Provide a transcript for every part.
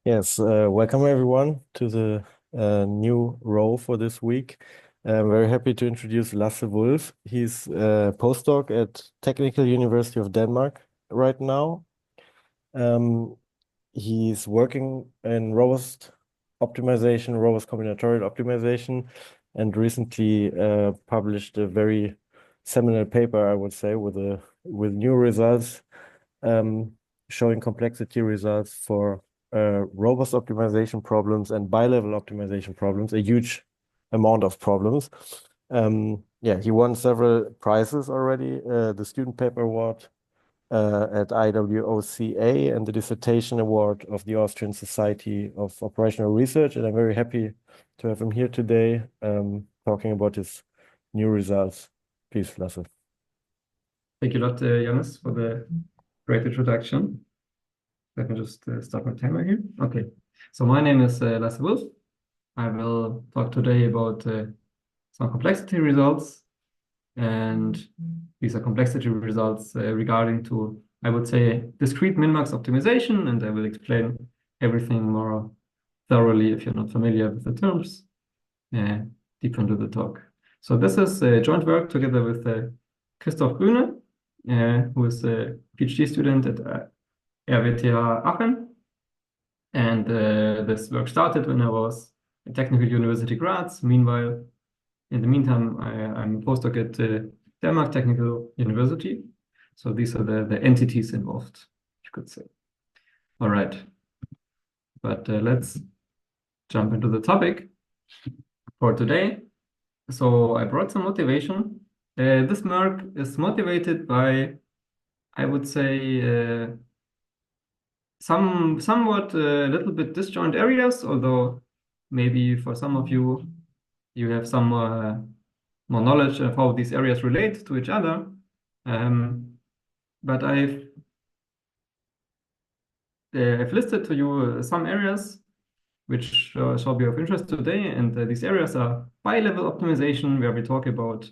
Yes, welcome everyone to the new role for this week. I'm very happy to introduce Lasse Wulf. He's a postdoc at Technical University of Denmark right now. Um, he's working in robust optimization, robust combinatorial optimization, and recently published a very seminal paper, I would say, with new results um, showing complexity results for robust optimization problems and bilevel optimization problems, a huge amount of problems. Yeah, he won several prizes already, the Student Paper Award at IWOCA and the Dissertation Award of the Austrian Society of Operational Research. And I'm very happy to have him here today talking about his new results. Please, Lasse. Thank you a lot, Jonas, for the great introduction. Let me just start my timer here. Okay, so my name is Lasse Wulf. I will talk today about some complexity results, and these are complexity results regarding to, I would say, discrete min-max optimization, and I will explain everything more thoroughly if you're not familiar with the terms deep into the talk. So this is a joint work together with Christoph Grüne, who is a PhD student at RWTH Aachen. And this work started when I was at Technical University Graz. Meanwhile, in the meantime, I'm a postdoc at Denmark Technical University. So these are the entities involved, you could say. All right. But let's jump into the topic for today. So I brought some motivation. This work is motivated by, I would say, somewhat a little bit disjoint areas, although maybe for some of you, you have some more knowledge of how these areas relate to each other. But I've listed to you some areas which shall be of interest today, and these areas are bilevel optimization, where we talk about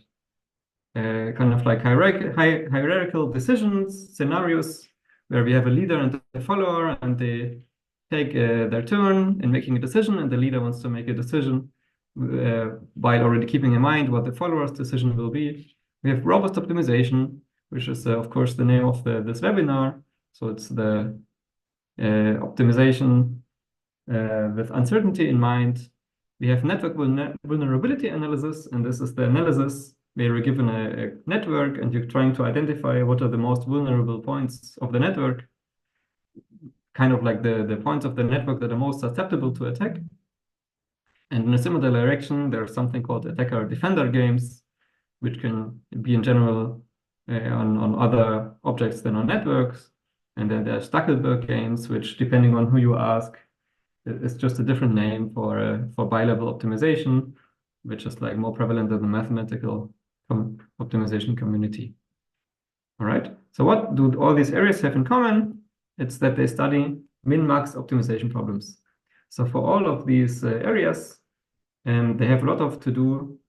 kind of like hierarchical decisions, scenarios, where we have a leader and a follower, and they take their turn in making a decision, and the leader wants to make a decision while already keeping in mind what the follower's decision will be. We have robust optimization, which is, of course, the name of this webinar. So it's the optimization with uncertainty in mind. We have network vulnerability analysis, and this is the analysis where you're given a network and you're trying to identify what are the most vulnerable points of the network, kind of like the points of the network that are most susceptible to attack. And in a similar direction, there's something called attacker-defender games, which can be in general on other objects than on networks. And then there's Stackelberg games, which, depending on who you ask, it's just a different name for bilevel optimization, which is like more prevalent in the mathematical optimization community. All right. So what do all these areas have in common? It's that they study min-max optimization problems. So for all of these areas, they have a lot of to do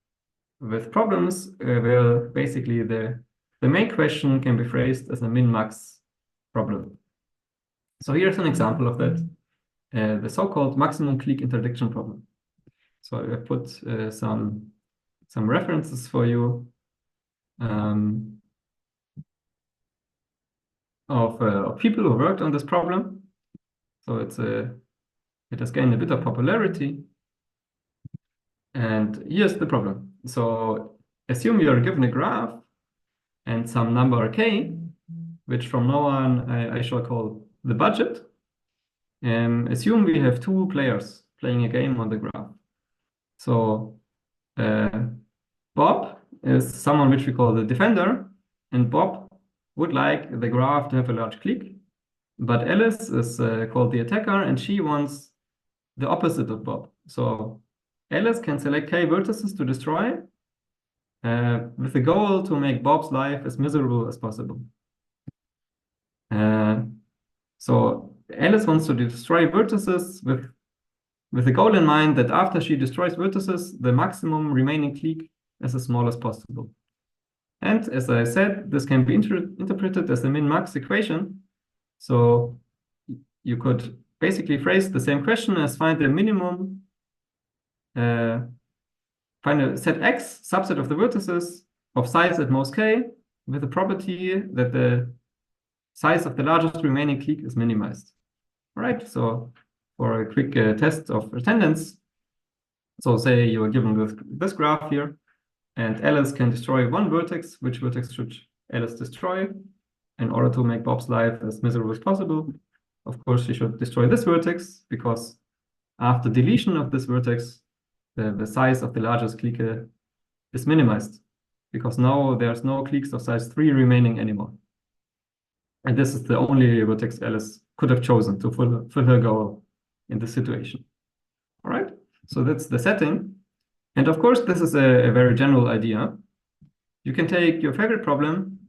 with problems where basically the main question can be phrased as a min-max problem. So here's an example of that. The so-called maximum clique interdiction problem. So I put some references for you of people who worked on this problem. So it has gained a bit of popularity. And here's the problem. So assume you're given a graph and some number k, which from now on I shall call the budget. Assume we have two players playing a game on the graph. So Bob is someone which we call the defender, and Bob would like the graph to have a large clique. But Alice is called the attacker, and she wants the opposite of Bob. So Alice can select k vertices to destroy with the goal to make Bob's life as miserable as possible. So Alice wants to destroy vertices with the goal in mind that after she destroys vertices, the maximum remaining clique is as small as possible. And as I said, this can be interpreted as a min-max equation. So you could basically phrase the same question as find the minimum, find a set X subset of the vertices of size at most K with the property that the size of the largest remaining clique is minimized. All right, so for a quick test of attendance, so say you are given this graph here, and Alice can destroy one vertex. Which vertex should Alice destroy in order to make Bob's life as miserable as possible? Of course, she should destroy this vertex, because after deletion of this vertex, the size of the largest clique is minimized, because now there's no cliques of size 3 remaining anymore. And this is the only vertex Alice could have chosen to fulfill her goal in this situation. All right, so that's the setting. And of course, this is a very general idea. You can take your favorite problem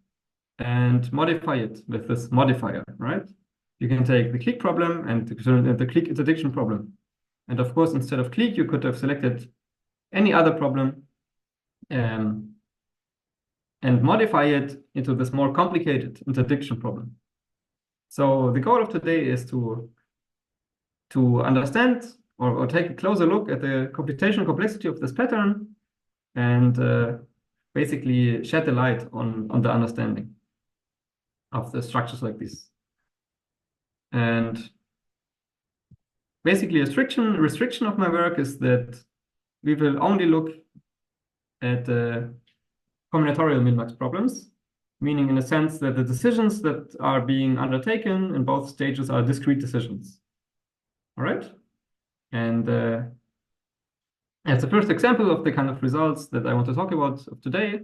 and modify it with this modifier, right? You can take the clique problem and the clique interdiction problem. And of course, instead of clique, you could have selected any other problem and modify it into this more complicated interdiction problem. So the goal of today is to understand or take a closer look at the computational complexity of this pattern and basically shed a light on the understanding of the structures like this. And basically a restriction of my work is that we will only look at combinatorial min-max problems, meaning in a sense that the decisions that are being undertaken in both stages are discrete decisions. All right? And as the first example of the kind of results that I want to talk about today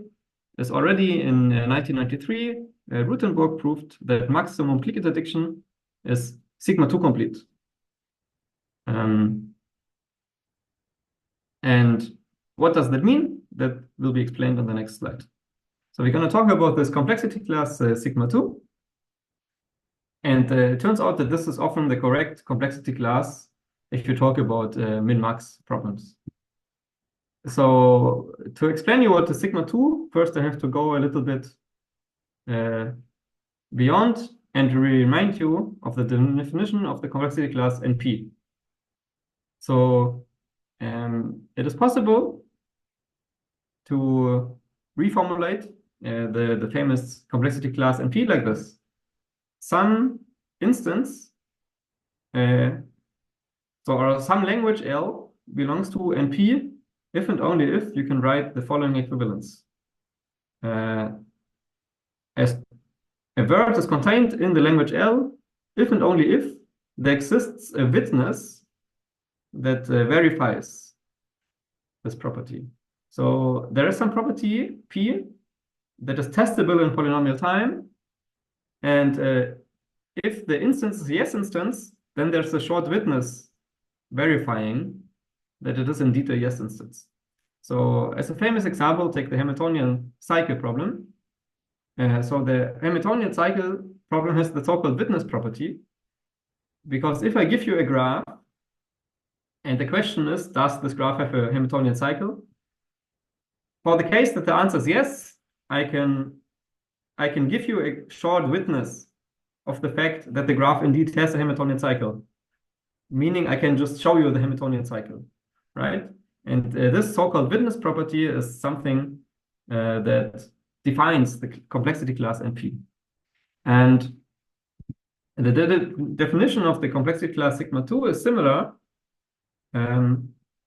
is already in 1993, Rutenburg proved that maximum clique interdiction is sigma 2 complete. And what does that mean? That will be explained on the next slide. So we're going to talk about this complexity class sigma 2. And it turns out that this is often the correct complexity class if you talk about min-max problems. So to explain you what the sigma 2, first I have to go a little bit beyond and remind you of the definition of the complexity class NP. So it is possible to reformulate the famous complexity class NP like this. Some instance, or some language L belongs to NP if and only if you can write the following equivalence. As a word is contained in the language L if and only if there exists a witness that verifies this property. So there is some property P that is testable in polynomial time, and if the instance is a yes instance, then there's a short witness verifying that it is indeed a yes instance. So as a famous example, take the Hamiltonian cycle problem. So the Hamiltonian cycle problem has the so-called witness property, because if I give you a graph, and the question is, does this graph have a Hamiltonian cycle? For the case that the answer is yes, I can give you a short witness of the fact that the graph indeed has a Hamiltonian cycle, meaning I can just show you the Hamiltonian cycle, right? And this so-called witness property is something that defines the complexity class NP. And the definition of the complexity class sigma 2 is similar,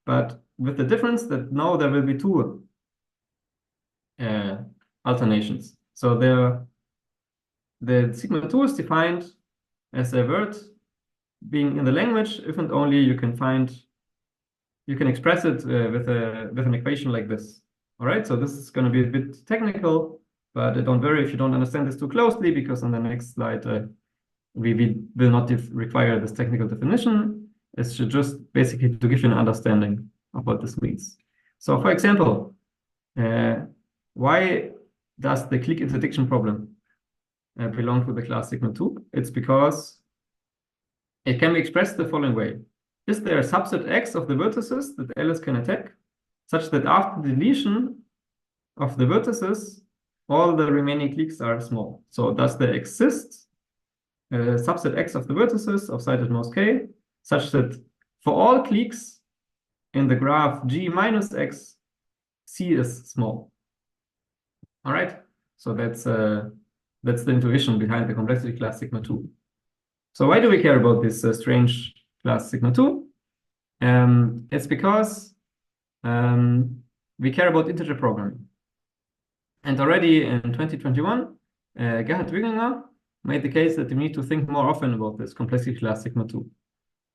but with the difference that now there will be two alternations. So the sigma 2 is defined as a word being in the language if and only you can express it with an equation like this. All right, so this is going to be a bit technical, but don't worry if you don't understand this too closely, because on the next slide we will not require this technical definition. It's just basically to give you an understanding of what this means. So for example, why does the clique interdiction problem belong to the class sigma 2? It's because it can be expressed the following way. Is there a subset X of the vertices that Alice can attack, such that after deletion of the vertices, all the remaining cliques are small? So does there exist subset X of the vertices of site at most K, such that for all cliques in the graph G minus X, C is small. All right, so that's the intuition behind the complexity class sigma 2. So why do we care about this strange class sigma 2? It's because we care about integer programming. And already in 2021, Gerhard Wiginger made the case that we need to think more often about this complexity class sigma 2.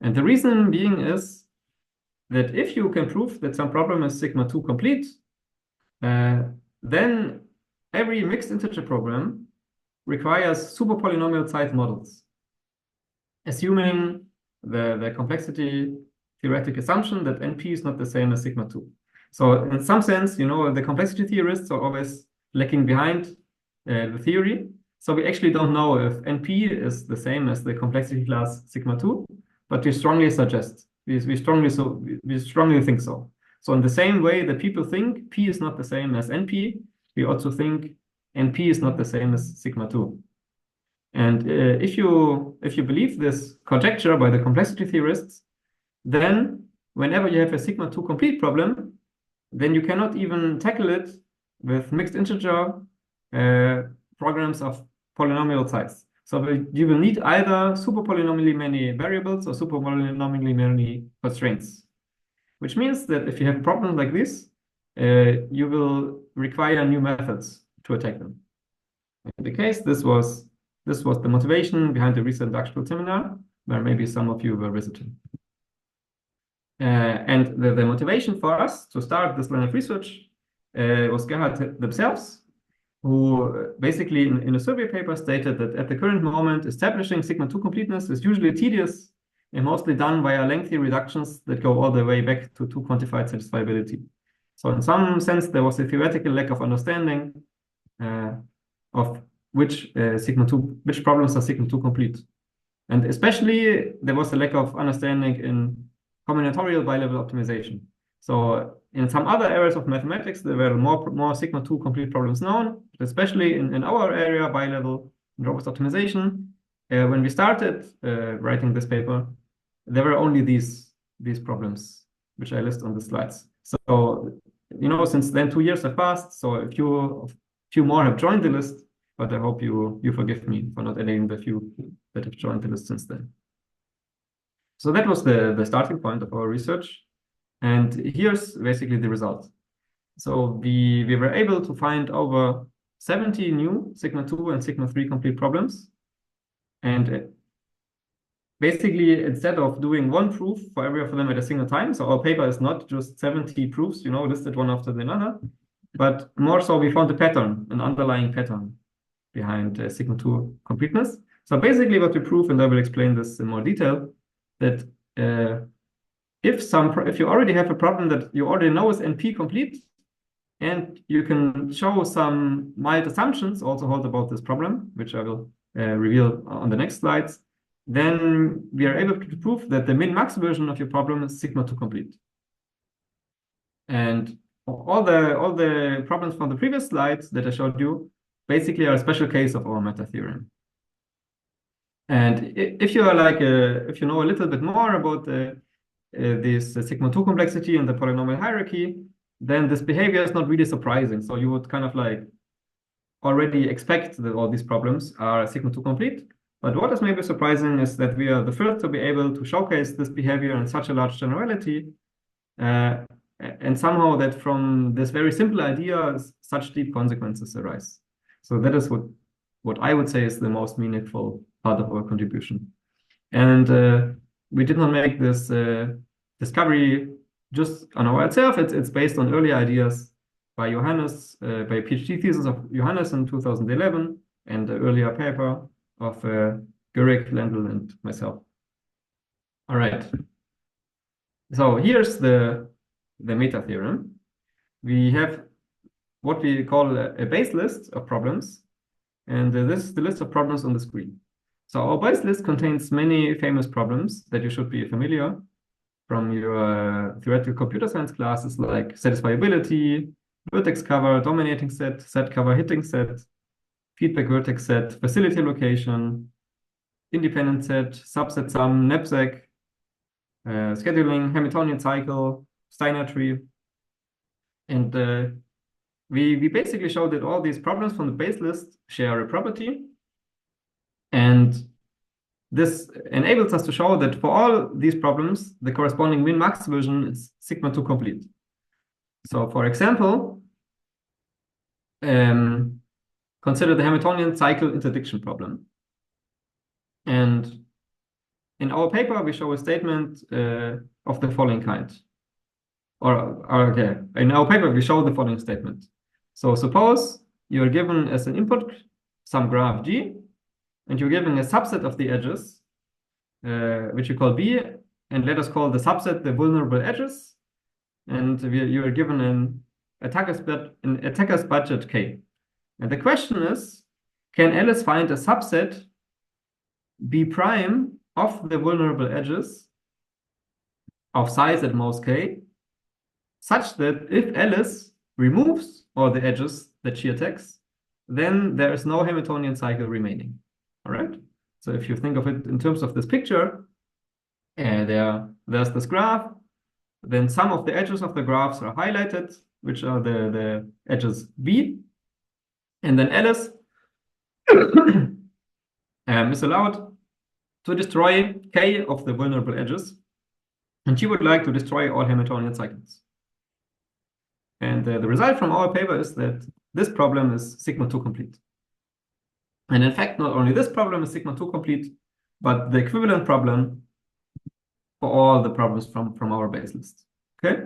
And the reason being is that if you can prove that some problem is sigma 2 complete, then every mixed integer program requires super polynomial size models, assuming the complexity theoretic assumption that NP is not the same as sigma 2. So in some sense, the complexity theorists are always lacking behind the theory. So we actually don't know if NP is the same as the complexity class sigma 2, but we strongly suggest, we strongly think so. So in the same way that people think P is not the same as NP, we also think NP is not the same as sigma 2. And if you believe this conjecture by the complexity theorists, then whenever you have a sigma 2 complete problem, then you cannot even tackle it with mixed integer programs of polynomial size. So you will need either super polynomially many variables or super polynomially many constraints, which means that if you have problems like this, you will require new methods to attack them. In the case, this was the motivation behind the recent Darkspiel seminar, where maybe some of you were visiting. And the motivation for us to start this line of research was Gerhard themselves, who basically in a survey paper stated that at the current moment, establishing sigma 2 completeness is usually tedious and mostly done via lengthy reductions that go all the way back to 2 quantified satisfiability. So in some sense, there was a theoretical lack of understanding of which problems are sigma 2 complete. And especially there was a lack of understanding in combinatorial bilevel optimization. So in some other areas of mathematics, there were more sigma 2 complete problems known, especially in our area, bilevel and robust optimization. When we started writing this paper, there were only these problems, which I list on the slides. So, since then 2 years have passed, so a few more have joined the list, but I hope you forgive me for not adding the few that have joined the list since then. So that was the starting point of our research. And here's basically the result. So we were able to find over 70 new sigma 2 and sigma 3 complete problems. And basically, instead of doing one proof for every of them at a single time, so our paper is not just 70 proofs, listed one after another, but more so we found a pattern, an underlying pattern behind sigma 2 completeness. So basically what we prove, and I will explain this in more detail, that if you already have a problem that you already know is NP complete, and you can show some mild assumptions also hold about this problem, which I will reveal on the next slides, then we are able to prove that the min-max version of your problem is sigma 2 complete. And all the problems from the previous slides that I showed you basically are a special case of our meta theorem. And if you are if you know a little bit more about this sigma 2 complexity and the polynomial hierarchy, then this behavior is not really surprising. So you would kind of already expect that all these problems are sigma 2 complete. But what is maybe surprising is that we are the first to be able to showcase this behavior in such a large generality, and somehow that from this very simple idea, such deep consequences arise. So that is what I would say is the most meaningful part of our contribution. And we did not make this discovery just on our itself. It's based on early ideas by Johannes, by a PhD thesis of Johannes in 2011, and the earlier paper of Gurek, Lendl, and myself. All right. So here's the meta theorem. We have what we call a base list of problems, and this is the list of problems on the screen. So our base list contains many famous problems that you should be familiar from your theoretical computer science classes, like satisfiability, vertex cover, dominating set, set cover, hitting set, feedback vertex set, facility allocation, independent set, subset sum, knapsack, scheduling, Hamiltonian cycle, Steiner tree. And we basically show that all these problems from the base list share a property. And this enables us to show that for all these problems, the corresponding min-max version is sigma 2 complete. So for example, consider the Hamiltonian cycle interdiction problem. And in our paper, we show a statement of the following kind. Okay, in our paper, we show the following statement. So suppose you're given as an input some graph G, and you're given a subset of the edges, which you call B, and let us call the subset the vulnerable edges, and you're given an attacker's budget K. And the question is, can Alice find a subset B prime of the vulnerable edges of size at most K, such that if Alice removes all the edges that she attacks, then there is no Hamiltonian cycle remaining. All right? So if you think of it in terms of this picture, there's this graph, then some of the edges of the graphs are highlighted, which are the edges B, and then Alice is allowed to destroy K of the vulnerable edges, and she would like to destroy all Hamiltonian cycles. And the result from our paper is that this problem is sigma 2 complete. And in fact, not only this problem is sigma 2 complete, but the equivalent problem for all the problems from our base list. Okay?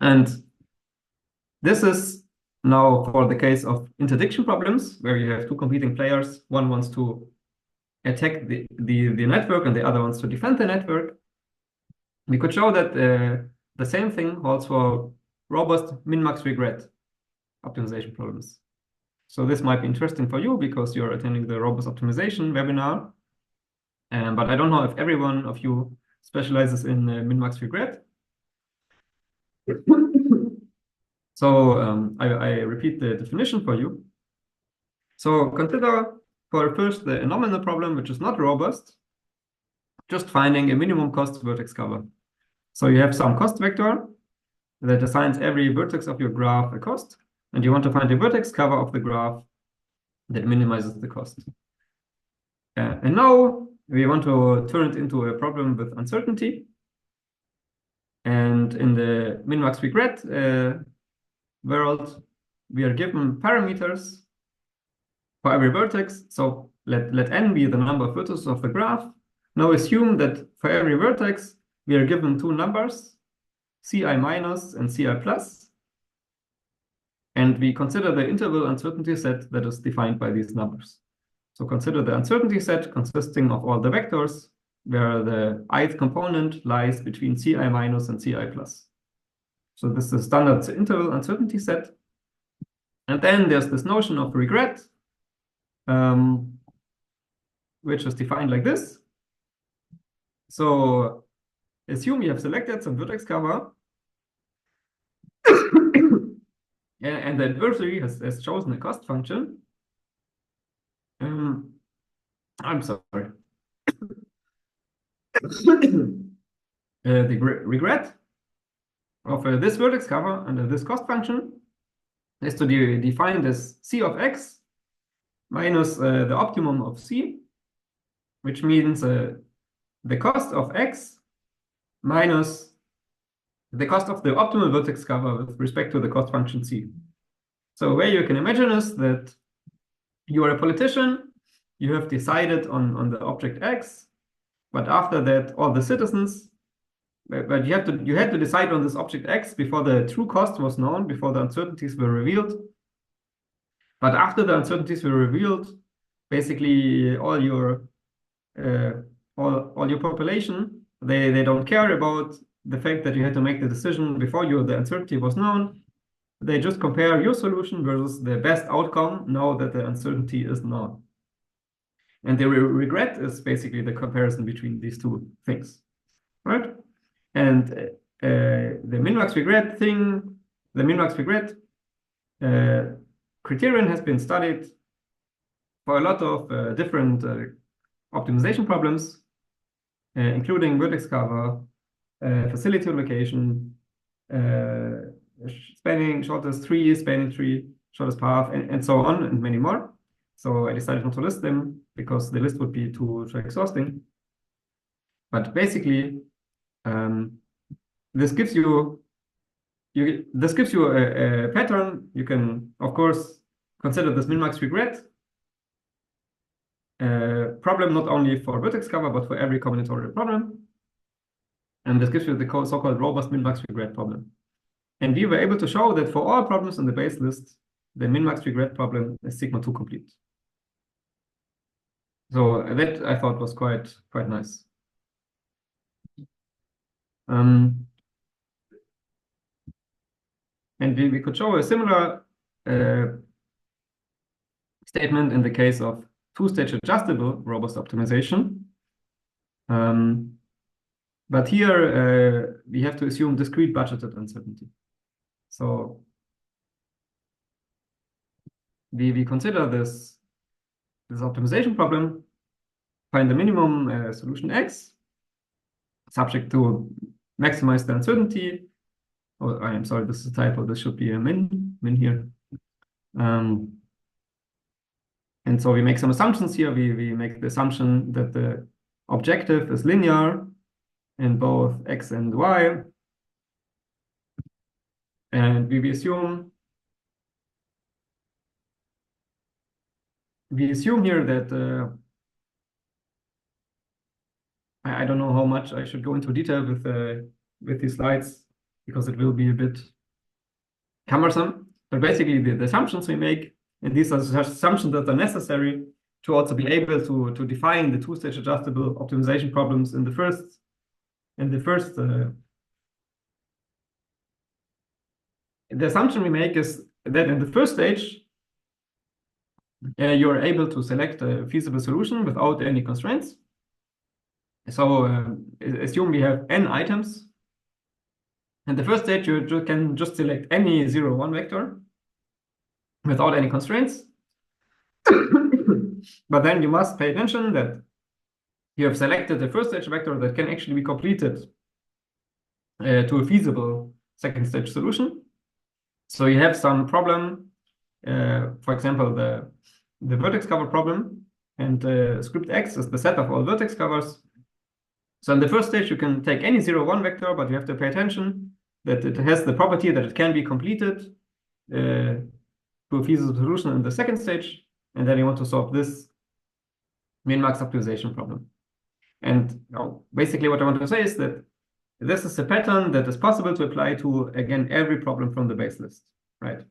And this is now for the case of interdiction problems, where you have two competing players. One wants to attack the network and the other wants to defend the network. We could show that the same thing holds for robust min-max regret optimization problems. So this might be interesting for you because you're attending the robust optimization webinar. But I don't know if every one of you specializes in min-max regret. So I repeat the definition for you. So consider for first the nominal problem, which is not robust, just finding a minimum cost vertex cover. So you have some cost vector that assigns every vertex of your graph a cost, and you want to find a vertex cover of the graph that minimizes the cost. And now we want to turn it into a problem with uncertainty. And in the min-max regret world, we are given parameters for every vertex. So let n be the number of vertices of the graph. Now assume that for every vertex, we are given two numbers, ci minus and ci plus. And we consider the interval uncertainty set that is defined by these numbers. So consider the uncertainty set consisting of all the vectors, where the ith component lies between ci minus and ci plus. So this is the standard interval uncertainty set. And then there's this notion of regret, which is defined like this. So assume you have selected some vertex cover, and the adversary has chosen a cost function. I'm sorry. The regret of this vertex cover under this cost function is to define this c of x minus the optimum of c, which means the cost of x minus the cost of the optimal vertex cover with respect to the cost function c. So where you can imagine is that you are a politician, you have decided on the object x, but after that all the citizens, but you had to decide on this object x before the true cost was known, before the uncertainties were revealed. But after the uncertainties were revealed, basically all your population, they don't care about the fact that you had to make the decision before the uncertainty was known. They just compare your solution versus the best outcome now that the uncertainty is known. And the regret is basically the comparison between these two things, right? And the min-max regret thing, the min-max regret criterion has been studied for a lot of different optimization problems, including vertex cover, facility location, spanning shortest tree, spanning tree, shortest path, and so on, and many more. So I decided not to list them because the list would be too exhausting. But basically, this gives you a pattern. You can, of course, consider this min-max regret problem not only for vertex cover, but for every combinatorial problem. And this gives you the so-called robust min-max regret problem. And we were able to show that for all problems in the base list, the min-max regret problem is sigma 2 complete. So that I thought was quite nice. And we could show a similar statement in the case of two-stage adjustable robust optimization. But here we have to assume discrete budgeted uncertainty. So we consider this optimization problem, find the minimum solution X, subject to maximize the uncertainty. Oh, I am sorry, this is a typo. This should be a min here. And so we make some assumptions here. We make the assumption that the objective is linear in both X and Y. And we assume here that I don't know how much I should go into detail with these slides because it will be a bit cumbersome. But basically, the assumptions we make, and these are assumptions that are necessary to also be able to define the two-stage adjustable optimization problems in the first. The assumption we make is that in the first stage, you are able to select a feasible solution without any constraints. So assume we have n items. In the first stage, you can just select any 0, 1 vector without any constraints. But then you must pay attention that you have selected the first stage vector that can actually be completed to a feasible second stage solution. So you have some problem, for example, the vertex cover problem, and script X is the set of all vertex covers. So in the first stage, you can take any 0, 1 vector, but you have to pay attention that it has the property that it can be completed to a feasible solution in the second stage. And then you want to solve this min-max optimization problem. And basically what I want to say is that this is a pattern that is possible to apply to, again, every problem from the base list, right?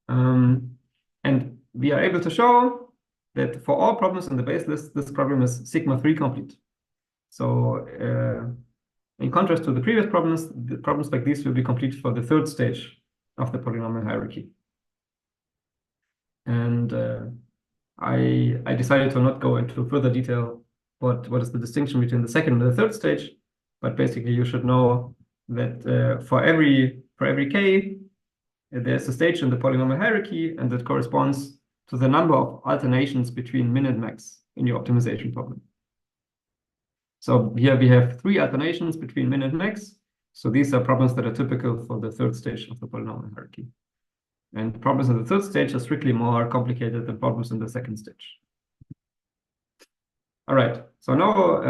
And we are able to show that for all problems in the base list, this problem is sigma 3 complete. So in contrast to the previous problems, the problems like these will be complete for the third stage of the polynomial hierarchy. And I decided to not go into further detail what is the distinction between the second and the third stage, but basically you should know that for every k, there's a stage in the polynomial hierarchy, and that corresponds to the number of alternations between min and max in your optimization problem. So here we have 3 alternations between min and max. So these are problems that are typical for the third stage of the polynomial hierarchy. And problems in the third stage are strictly more complicated than problems in the second stage. All right, so now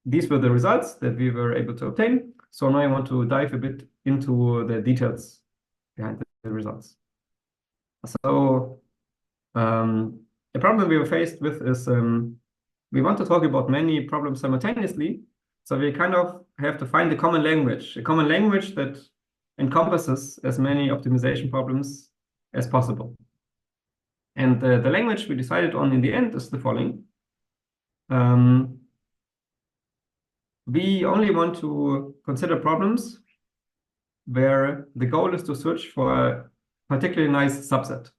these were the results that we were able to obtain. So now I want to dive a bit into the details behind the results. So the problem we were faced with is we want to talk about many problems simultaneously. So we kind of have to find a common language that encompasses as many optimization problems as possible. And the language we decided on in the end is the following. We only want to consider problems where the goal is to search for a particularly nice subset.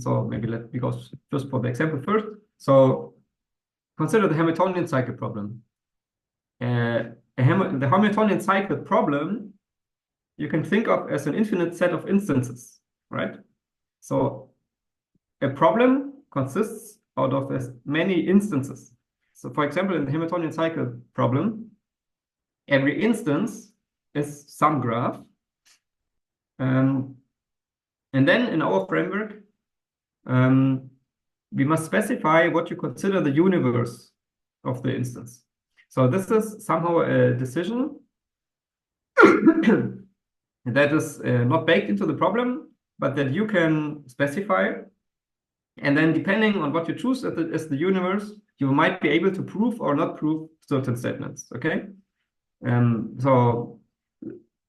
So maybe let me go just for the example first. So consider the Hamiltonian cycle problem. the Hamiltonian cycle problem you can think of as an infinite set of instances, right? So a problem consists out of as many instances. So for example, in the Hamiltonian cycle problem, every instance is some graph. And then in our framework, we must specify what you consider the universe of the instance. So this is somehow a decision that is not baked into the problem, but that you can specify. And then depending on what you choose as the universe, you might be able to prove or not prove certain statements, okay?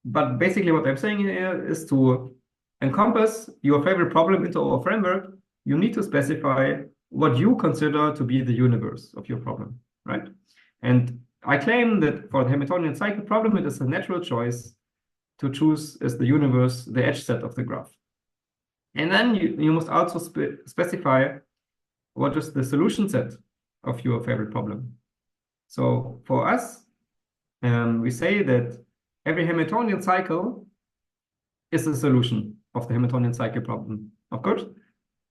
But basically what I'm saying here is to encompass your favorite problem into our framework, you need to specify what you consider to be the universe of your problem, right? And I claim that for the Hamiltonian cycle problem, it is a natural choice to choose as the universe the edge set of the graph. And then you must also specify what is the solution set of your favorite problem. So for us, we say that every Hamiltonian cycle is a solution of the Hamiltonian cycle problem, of course.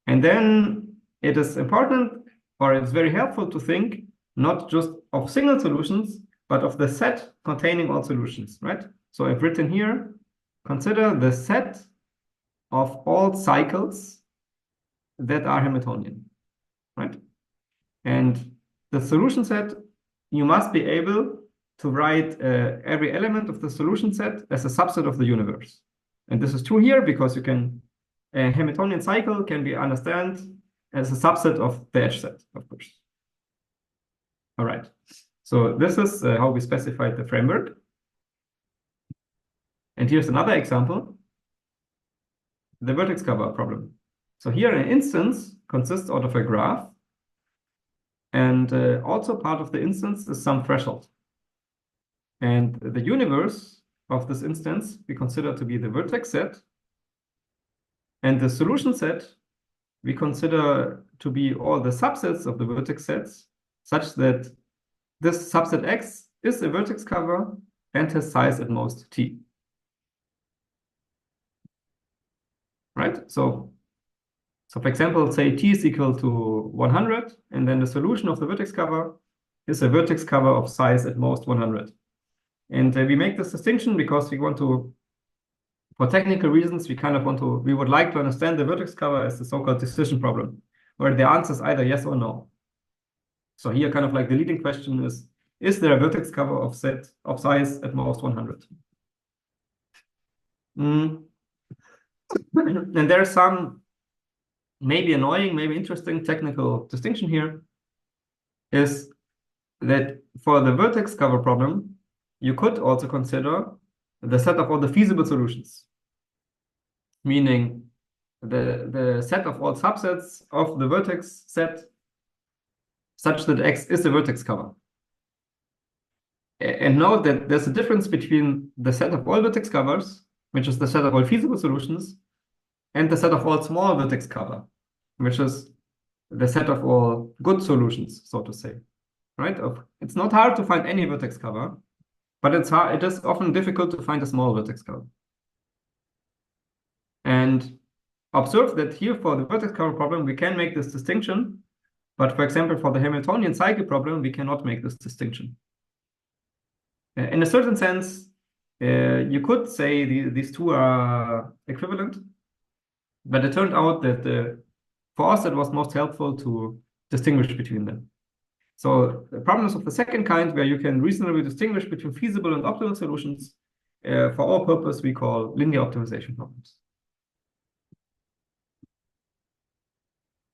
And then it is important, or it's very helpful to think not just of single solutions, but of the set containing all solutions, right? So I've written here, consider the set of all cycles that are Hamiltonian, right? And the solution set, you must be able to write every element of the solution set as a subset of the universe. And this is true here because you can, a Hamiltonian cycle can be understood as a subset of the edge set, of course. All right. So this is how we specified the framework. And here's another example, the vertex cover problem. So here an instance consists out of a graph, and also part of the instance is some threshold. And the universe of this instance we consider to be the vertex set, and the solution set we consider to be all the subsets of the vertex sets, such that this subset X is a vertex cover and has size at most T. Right? So for example, say T is equal to 100, and then the solution of the vertex cover is a vertex cover of size at most 100. And we make this distinction because we want to, for technical reasons, we would like to understand the vertex cover as the so-called decision problem, where the answer is either yes or no. So here kind of like the leading question is there a vertex cover of size at most 100? And there's some maybe annoying, maybe interesting technical distinction here, is that for the vertex cover problem, you could also consider the set of all the feasible solutions, meaning the set of all subsets of the vertex set such that X is a vertex cover. And note that there's a difference between the set of all vertex covers, which is the set of all feasible solutions, and the set of all small vertex cover, which is the set of all good solutions, so to say, right? It's not hard to find any vertex cover, but it is often difficult to find a small vertex cover. And observe that here for the vertex cover problem, we can make this distinction, but for example, for the Hamiltonian cycle problem, we cannot make this distinction. In a certain sense, you could say these two are equivalent, but it turned out that for us, it was most helpful to distinguish between them. So the problems of the second kind, where you can reasonably distinguish between feasible and optimal solutions, for our purpose, we call linear optimization problems.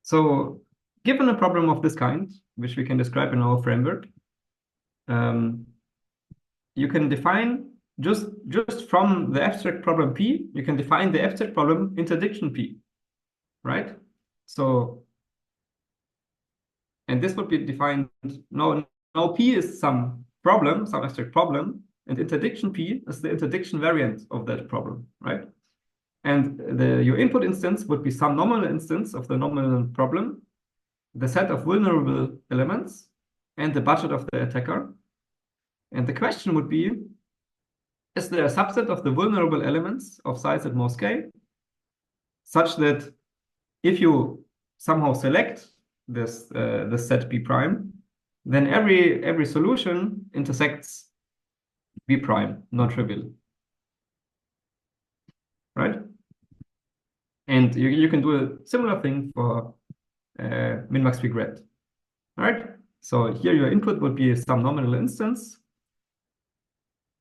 So given a problem of this kind, which we can describe in our framework, you can define just from the abstract problem P, you can define the abstract problem interdiction P, right? So, and this would be defined, now P is some problem, some abstract problem, and interdiction P is the interdiction variant of that problem, right? And your input instance would be some nominal instance of the nominal problem, the set of vulnerable elements, and the budget of the attacker. And the question would be, is there a subset of the vulnerable elements of size at most k such that if you somehow select this set B prime, then every solution intersects B prime, non-trivial, right? And you can do a similar thing for min-max regret, right? So here your input would be some nominal instance,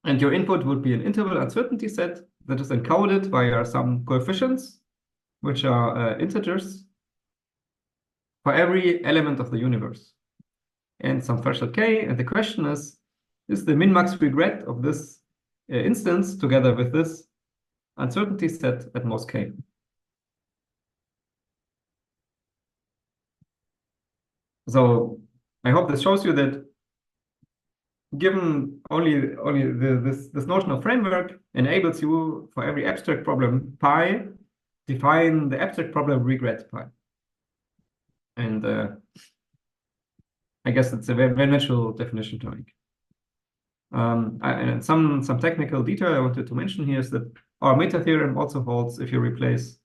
and your input would be an interval uncertainty set that is encoded via some coefficients, which are integers, for every element of the universe, and some threshold k. And the question is the min-max regret of this instance together with this uncertainty set at most k? So I hope this shows you that given only this notion of framework enables you for every abstract problem pi define the abstract problem regret pi. And I guess it's a very natural definition to make. And some technical detail I wanted to mention here is that our meta theorem also holds if you replace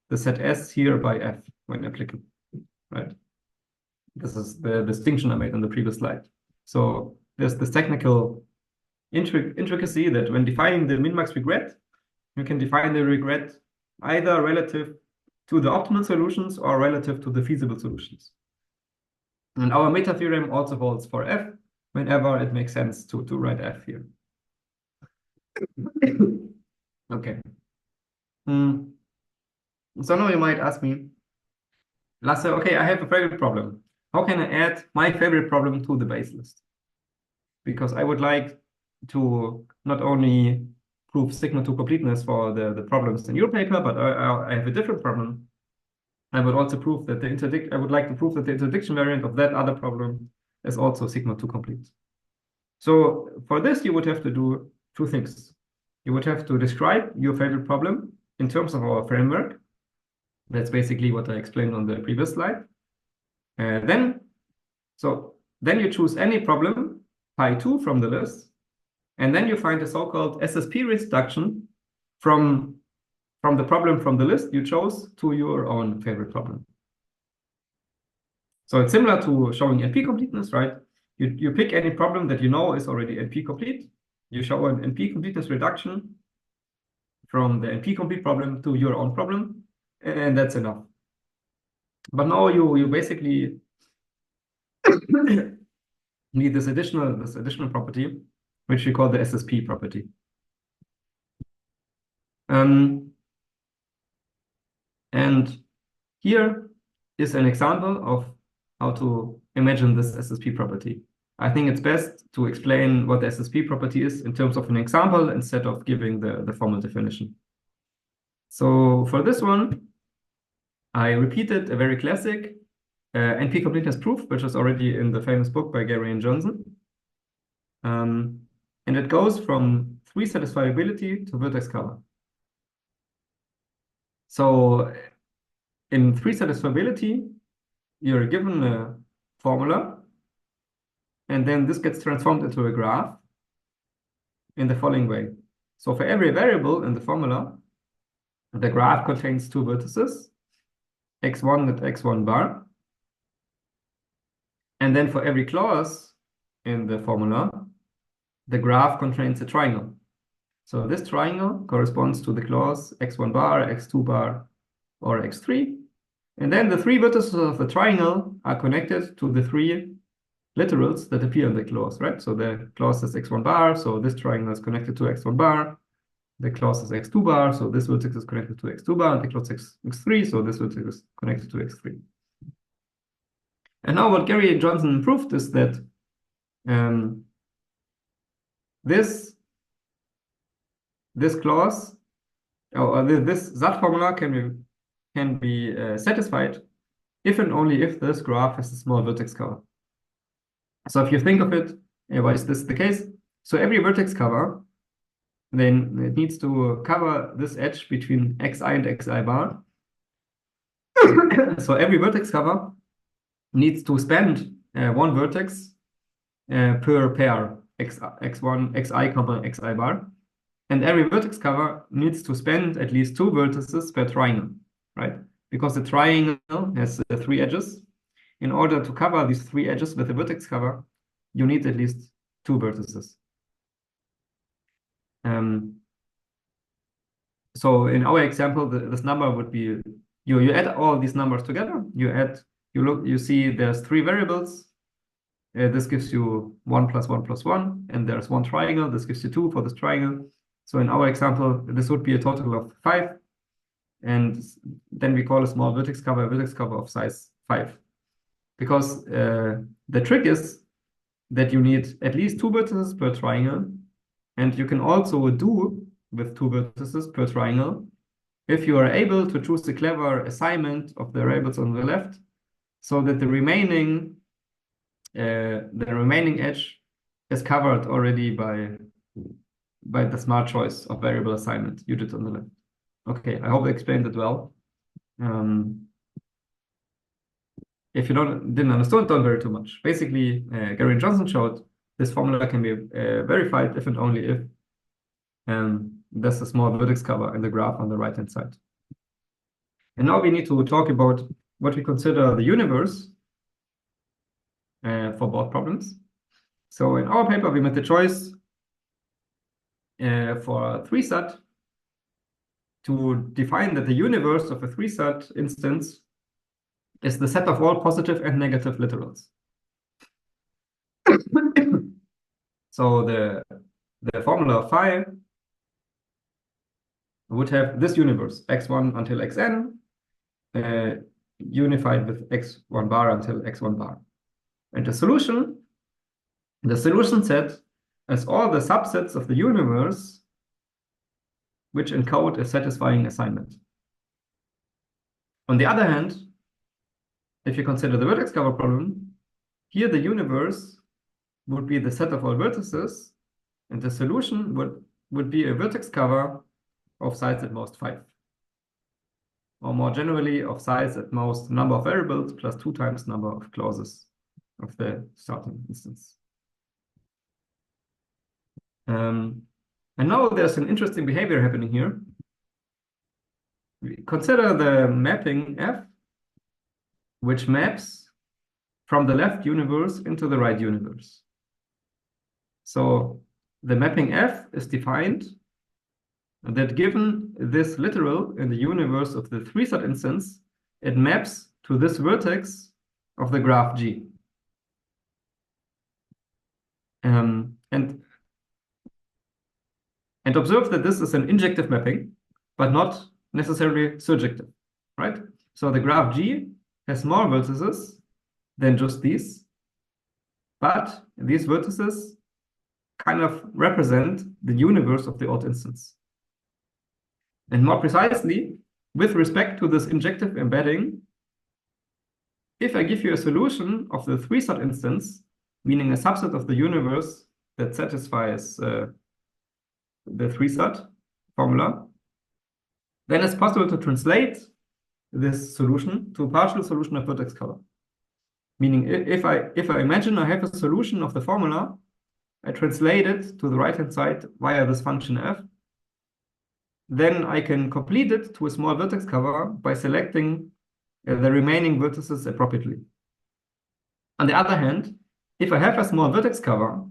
the set S here by F when applicable, right? This is the distinction I made on the previous slide. So there's this technical intricacy that when defining the min-max regret, you can define the regret either relative to the optimal solutions or relative to the feasible solutions. And our meta theorem also holds for F whenever it makes sense to write F here. Okay. So now you might ask me, Lasse, okay, I have a favorite problem. How can I add my favorite problem to the base list? Because I would like to not only prove sigma to completeness for the problems in your paper, but I have a different problem. I would also prove that I would like to prove that the interdiction variant of that other problem is also sigma to complete. So for this, you would have to do two things. You would have to describe your favorite problem in terms of our framework. That's basically what I explained on the previous slide. Then you choose any problem, pi2 from the list, and then you find a so-called SSP reduction from the problem from the list you chose to your own favorite problem. So it's similar to showing NP completeness, right? You pick any problem that you know is already NP complete. You show an NP completeness reduction from the NP complete problem to your own problem, and that's enough. But now you basically need this additional property, which we call the SSP property. And here is an example of how to imagine this SSP property. I think it's best to explain what the SSP property is in terms of an example instead of giving the formal definition. So for this one, I repeated a very classic NP completeness proof, which is already in the famous book by Gary and Johnson. And it goes from 3 satisfiability to vertex cover. So in 3 satisfiability, you're given a formula, and then this gets transformed into a graph in the following way. So for every variable in the formula, the graph contains 2 vertices, x1 at x1 bar. And then for every clause in the formula, the graph contains a triangle. So this triangle corresponds to the clause x1 bar, x2 bar, or x3. And then the 3 vertices of the triangle are connected to the 3 literals that appear in the clause, right? So the clause is x1 bar, so this triangle is connected to x1 bar. The clause is x2 bar, so this vertex is connected to x2 bar, and the clause is x3, so this vertex is connected to x3. And now what Gary and Johnson proved is that this clause, or this Z formula can be satisfied if and only if this graph has a small vertex cover. So if you think of it, why is this the case? So every vertex cover, then it needs to cover this edge between xi and xi bar. So every vertex cover needs to span one vertex per pair x1, xi comma xi bar. And every vertex cover needs to span at least 2 vertices per triangle, right? Because the triangle has 3 edges. In order to cover these 3 edges with a vertex cover, you need at least 2 vertices. So in our example, this number would be, you add all these numbers together, you see there's 3 variables. This gives you 1 plus 1 plus 1, and there's 1 triangle. This gives you 2 for this triangle. So in our example, this would be a total of 5. And then we call a small vertex cover a vertex cover of size 5. Because the trick is that you need at least 2 vertices per triangle. And you can also do with 2 vertices per triangle if you are able to choose a clever assignment of the variables on the left so that the remaining edge is covered already by the smart choice of variable assignment you did on the left. Okay, I hope I explained it well. If you didn't understand, don't worry too much. Basically, Gary and Johnson showed this formula can be verified if and only if there's a small vertex cover in the graph on the right-hand side. And now we need to talk about what we consider the universe for both problems. So in our paper, we made the choice for 3-sat to define that the universe of a 3-sat instance is the set of all positive and negative literals. So the formula of phi would have this universe, x1 until xn, unified with x1 bar until x1 bar. And the solution set is all the subsets of the universe which encode a satisfying assignment. On the other hand, if you consider the vertex cover problem, here the universe would be the set of all vertices, and the solution would be a vertex cover of size at most 5. Or more generally, of size at most number of variables plus 2 times number of clauses of the starting instance. And now there's an interesting behavior happening here. Consider the mapping F, which maps from the left universe into the right universe. So the mapping F is defined that given this literal in the universe of the 3-sat instance, it maps to this vertex of the graph G. And observe that this is an injective mapping, but not necessarily surjective, right? So the graph G has more vertices than just these, but these vertices kind of represent the universe of the odd instance. And more precisely, with respect to this injective embedding, if I give you a solution of the 3-sat instance, meaning a subset of the universe that satisfies the 3-sat formula, then it's possible to translate this solution to a partial solution of vertex cover. Meaning, if I imagine I have a solution of the formula, I translate it to the right-hand side via this function f, then I can complete it to a small vertex cover by selecting the remaining vertices appropriately. On the other hand, if I have a small vertex cover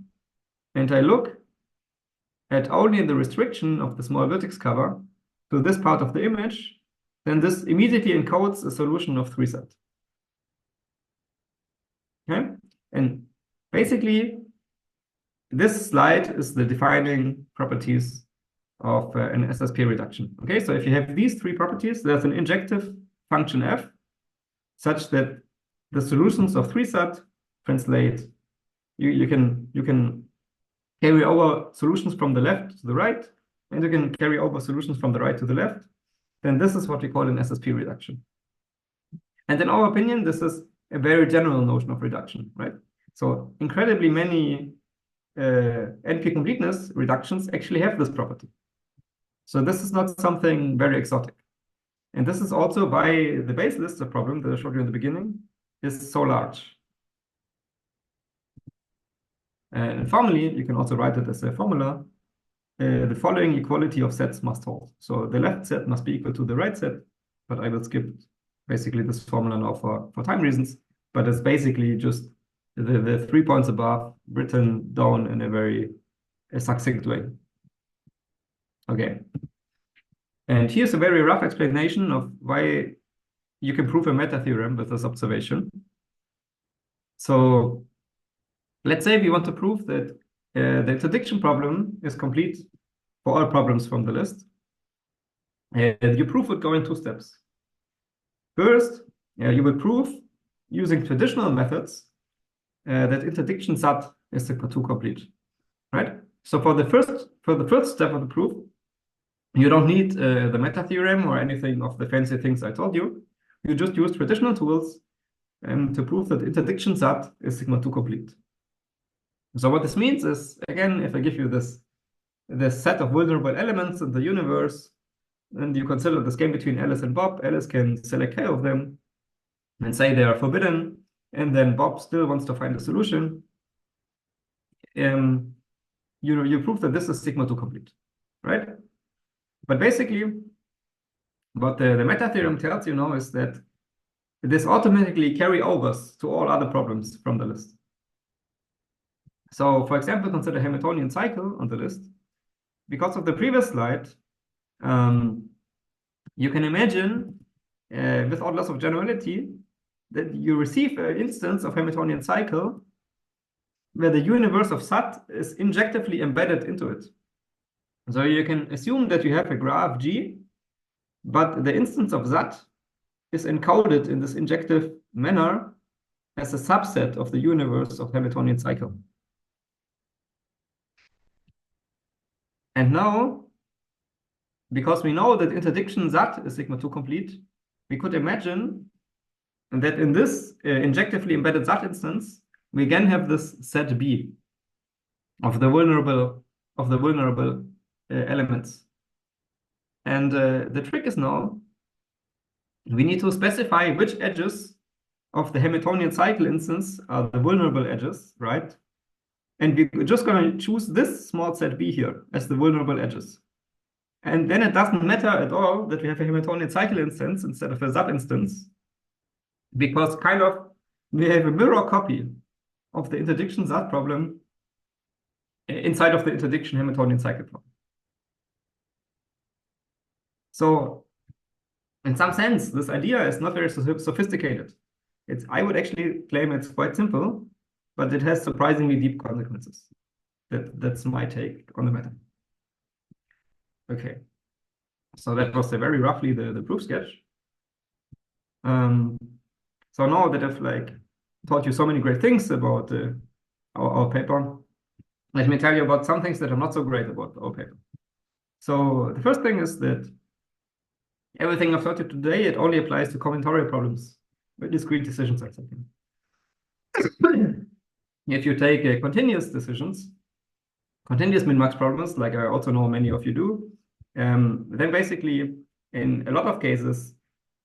and I look at only the restriction of the small vertex cover to this part of the image, then this immediately encodes a solution of 3-sat. Okay? And basically, this slide is the defining properties of an SSP reduction. Okay, so if you have these 3 properties, there's an injective function f such that the solutions of 3-sat translate. You can carry over solutions from the left to the right, and you can carry over solutions from the right to the left. Then this is what we call an SSP reduction. And in our opinion, this is a very general notion of reduction, right? So incredibly many NP completeness reductions actually have this property. So this is not something very exotic. And this is also why the base list of problem that I showed you in the beginning is so large. And formally, you can also write it as a formula. The following equality of sets must hold. So the left set must be equal to the right set, but I will skip basically this formula now for time reasons. But it's basically just the 3 points above written down in a very succinct way. Okay. And here's a very rough explanation of why you can prove a meta theorem with this observation. So let's say we want to prove that the interdiction problem is complete for all problems from the list. Your proof would go in 2 steps. First, you will prove using traditional methods that interdiction SAT is sigma 2 complete, right? So for the first step of the proof, you don't need the meta theorem or anything of the fancy things I told you. You just use traditional tools to prove that interdiction SAT is sigma 2 complete. So what this means is, again, if I give you this set of vulnerable elements in the universe, and you consider this game between Alice and Bob, Alice can select k of them and say they are forbidden, and then Bob still wants to find a solution. You prove that this is sigma 2 complete, right? But basically, what the meta theorem tells you now is that this automatically carry overs to all other problems from the list. So, for example, consider Hamiltonian cycle on the list. Because of the previous slide, you can imagine, without loss of generality, that you receive an instance of Hamiltonian cycle where the universe of SAT is injectively embedded into it. So you can assume that you have a graph G, but the instance of SAT is encoded in this injective manner as a subset of the universe of Hamiltonian cycle. And now, because we know that interdiction SAT is sigma 2 complete, we could imagine that in this injectively embedded SAT instance, we again have this set B of the vulnerable elements. And the trick is now we need to specify which edges of the Hamiltonian cycle instance are the vulnerable edges, right? And we're just going to choose this small set B here as the vulnerable edges. And then it doesn't matter at all that we have a Hamiltonian cycle instance instead of a SAT instance, because kind of we have a mirror copy of the interdiction SAT problem inside of the interdiction Hamiltonian cycle problem. So in some sense, this idea is not very sophisticated. I would actually claim it's quite simple, but it has surprisingly deep consequences. That's my take on the matter. Okay, so that was very roughly the proof sketch. So now that I've taught you so many great things about our paper, let me tell you about some things that are not so great about our paper. So the first thing is that everything I've taught you today, it only applies to combinatorial problems with discrete decisions, etc. If you take continuous decisions, continuous min-max problems, like I also know many of you do, then basically in a lot of cases,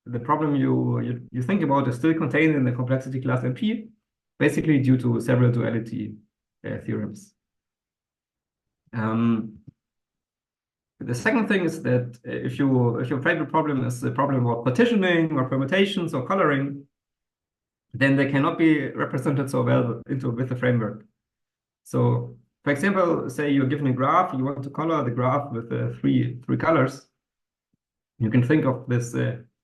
the problem you think about is still contained in the complexity class NP, basically due to several duality theorems. The second thing is that if your favorite problem is the problem about partitioning or permutations or coloring, then they cannot be represented so well with the framework. So, for example, say you're given a graph, you want to color the graph with three colors. You can think of this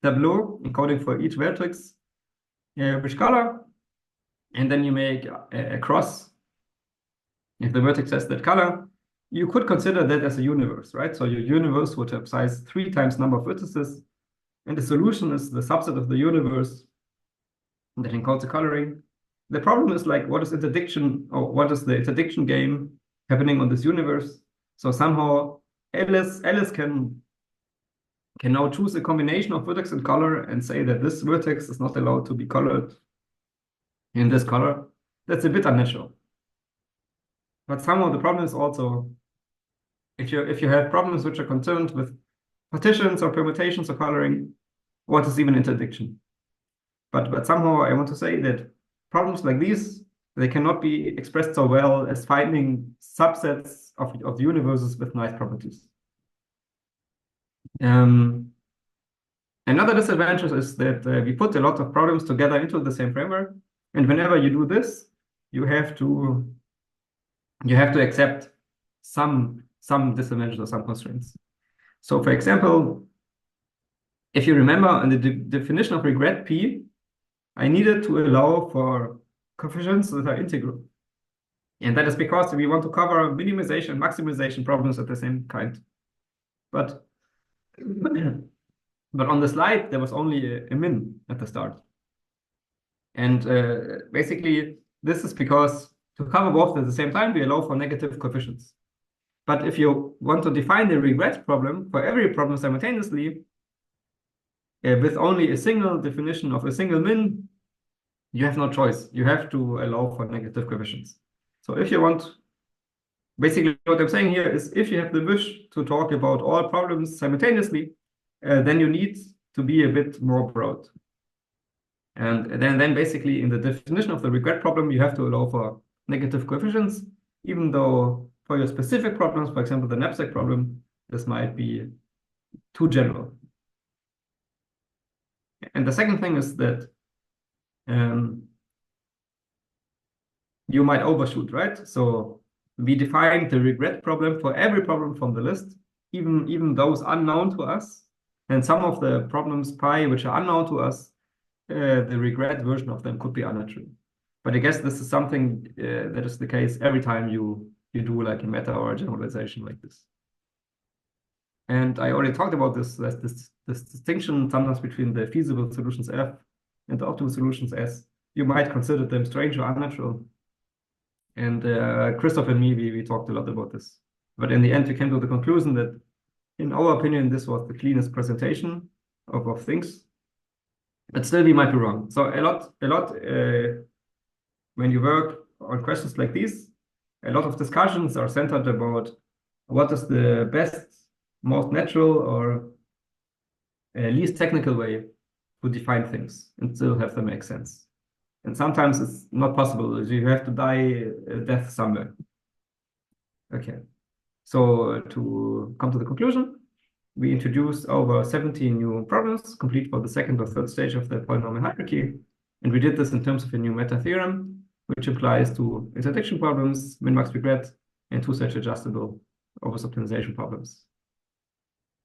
tableau encoding for each vertex which color, and then you make a cross if the vertex has that color. You could consider that as a universe, right? So your universe would have size 3 times number of vertices, and the solution is the subset of the universe that encodes the coloring. The problem is what is interdiction, or what is the interdiction game happening on this universe? So somehow Alice can now choose a combination of vertex and color and say that this vertex is not allowed to be colored in this color. That's a bit unnatural. But somehow the problem is also, if you have problems which are concerned with partitions or permutations or coloring, what is even interdiction? But somehow I want to say that problems like these, they cannot be expressed so well as finding subsets of universes with nice properties. Another disadvantage is that we put a lot of problems together into the same framework, and whenever you do this, you have to accept some disadvantages or some constraints. So, for example, if you remember in the definition of regret P, I needed to allow for coefficients that are integral. And that is because we want to cover minimization and maximization problems of the same kind. But on the slide, there was only a min at the start. And basically, this is because to cover both at the same time, we allow for negative coefficients. But if you want to define the regret problem for every problem simultaneously, with only a single definition of a single min, you have no choice. You have to allow for negative coefficients. So if you want, basically what I'm saying here is if you have the wish to talk about all problems simultaneously, then you need to be a bit more broad. And then basically in the definition of the regret problem, you have to allow for negative coefficients, even though for your specific problems, for example, the knapsack problem, this might be too general. And the second thing is that you might overshoot, right? So we defined the regret problem for every problem from the list, even those unknown to us. And some of the problems pi, which are unknown to us, the regret version of them could be unnatural. But I guess this is something that is the case every time you do like a meta or a generalization like this. And I already talked about this distinction sometimes between the feasible solutions F and the optimal solutions S. You might consider them strange or unnatural. And Christoph and me, we talked a lot about this. But in the end, we came to the conclusion that, in our opinion, this was the cleanest presentation of things. But still, we might be wrong. So a lot, when you work on questions like these, a lot of discussions are centered about what is the best, most natural, or least technical way to define things and still have them make sense. And sometimes it's not possible. You have to die a death somewhere. Okay. So to come to the conclusion, we introduced over 17 new problems, complete for the second or third stage of the polynomial hierarchy. And we did this in terms of a new meta theorem, which applies to intersection problems, min-max regret, and two-stage adjustable overoptimization problems.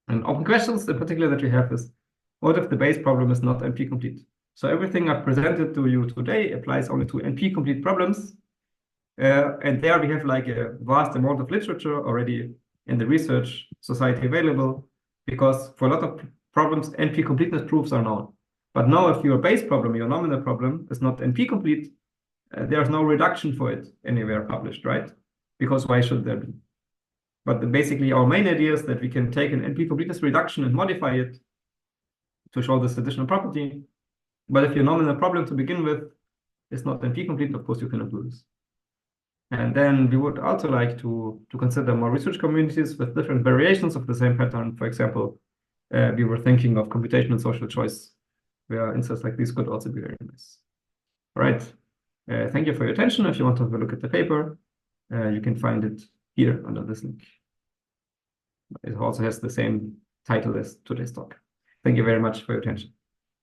And open questions in particular that we have is, what if the base problem is not NP-complete? So everything I've presented to you today applies only to NP-complete problems. And there we have like a vast amount of literature already in the research society available, because for a lot of problems, NP-completeness proofs are known. But now if your base problem, your nominal problem, is not NP-complete, there's no reduction for it anywhere published, right? Because why should there be? But basically our main idea is that we can take an NP-completeness reduction and modify it to show this additional property. But if your nominal problem to begin with is not NP-complete, of course you cannot do this. And then we would also like to consider more research communities with different variations of the same pattern. For example, we were thinking of computational social choice, where instances like this could also be very nice. All right. Thank you for your attention. If you want to have a look at the paper, you can find it here under this link. It also has the same title as today's talk. Thank you very much for your attention.